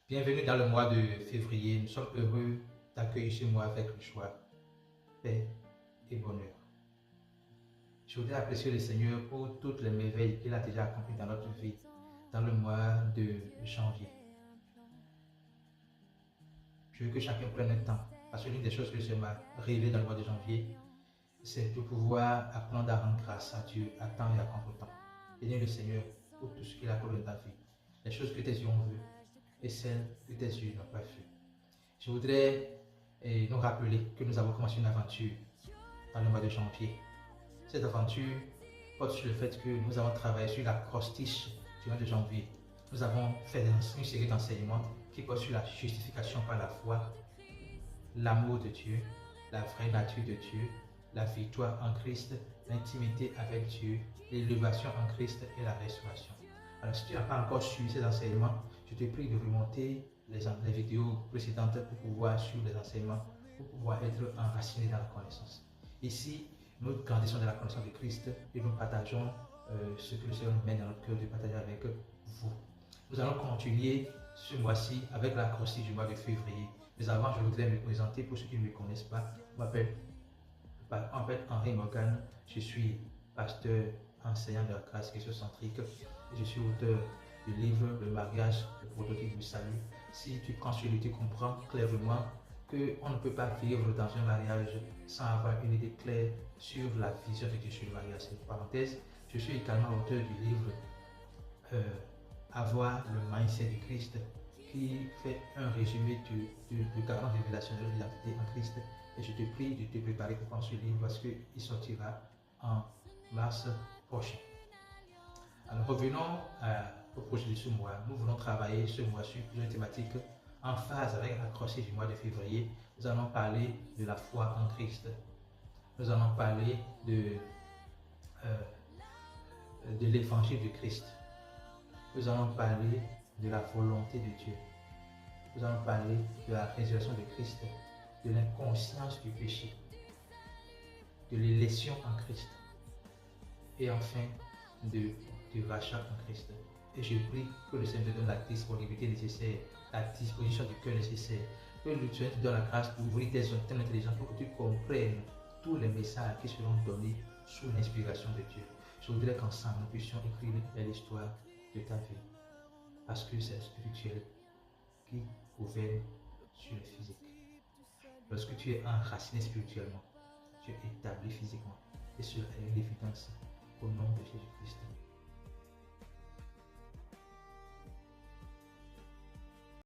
Bienvenue dans le mois de février. Nous sommes heureux d'accueillir ce mois avec le choix, paix et bonheur. Je voudrais apprécier le Seigneur pour toutes les merveilles qu'il a déjà accomplies dans notre vie dans le mois de janvier. Je veux que chacun prenne le temps, parce que l'une des choses que je m'a révélé dans le mois de janvier, c'est de pouvoir apprendre à rendre grâce à Dieu à temps et à contre-temps. Bénis le Seigneur pour tout ce qu'il a accompli dans ta vie, les choses que tes yeux ont vues et celles que tes yeux n'ont pas vues. Je voudrais nous rappeler que nous avons commencé une aventure dans le mois de janvier. Cette aventure porte sur le fait que nous avons travaillé sur l'acrostiche du mois de janvier. Nous avons fait une série d'enseignements qui portent sur la justification par la foi, l'amour de Dieu, la vraie nature de Dieu, la victoire en Christ, l'intimité avec Dieu, l'élévation en Christ et la restauration. Alors si tu n'as pas encore suivi ces enseignements, je te prie de remonter les vidéos précédentes pour pouvoir suivre les enseignements, pour pouvoir être enraciné dans la connaissance. Ici, nous grandissons dans la connaissance de Christ et nous partageons ce que le Seigneur nous met dans notre cœur de partager avec vous. Nous allons continuer ce mois-ci avec la croisée du mois de février. Mais avant, je voudrais me présenter pour ceux qui ne me connaissent pas. Je m'appelle Henri Morgan. Je suis pasteur, enseignant de la grâce christocentrique. Je suis auteur du livre Le mariage, le prototype du salut. Si tu prends celui-là, tu comprends clairement qu'on ne peut pas vivre dans un mariage sans avoir une idée claire sur la vision de Dieu sur le mariage. C'est une parenthèse. Je suis également auteur du livre Avoir le mindset du Christ, qui fait un résumé du garant révélationnel de l'identité en Christ. Et je te prie de te préparer pour prendre ce livre parce qu'il sortira en mars prochain. Alors revenons au projet de ce mois. Nous voulons travailler ce mois sur plusieurs thématiques en phase avec la croisée du mois de février. Nous allons parler de la foi en Christ. Nous allons parler de l'évangile de Christ. Nous allons parler de la volonté de Dieu. Nous allons parler de la résurrection de Christ, de l'inconscience du péché, de l'élection en Christ et enfin du rachat en Christ. Et je prie que le Seigneur te donne la disponibilité nécessaire, la disposition du cœur nécessaire, que le Seigneur te donne la grâce d'ouvrir tes antennes intelligentes pour que tu comprennes tous les messages qui seront donnés sous l'inspiration de Dieu. Je voudrais qu'ensemble nous puissions écrire une belle histoire de ta vie, parce que c'est spirituel qui gouverne sur le physique. Lorsque tu es enraciné spirituellement, tu es établi physiquement, et cela est une évidence au nom de Jésus-Christ.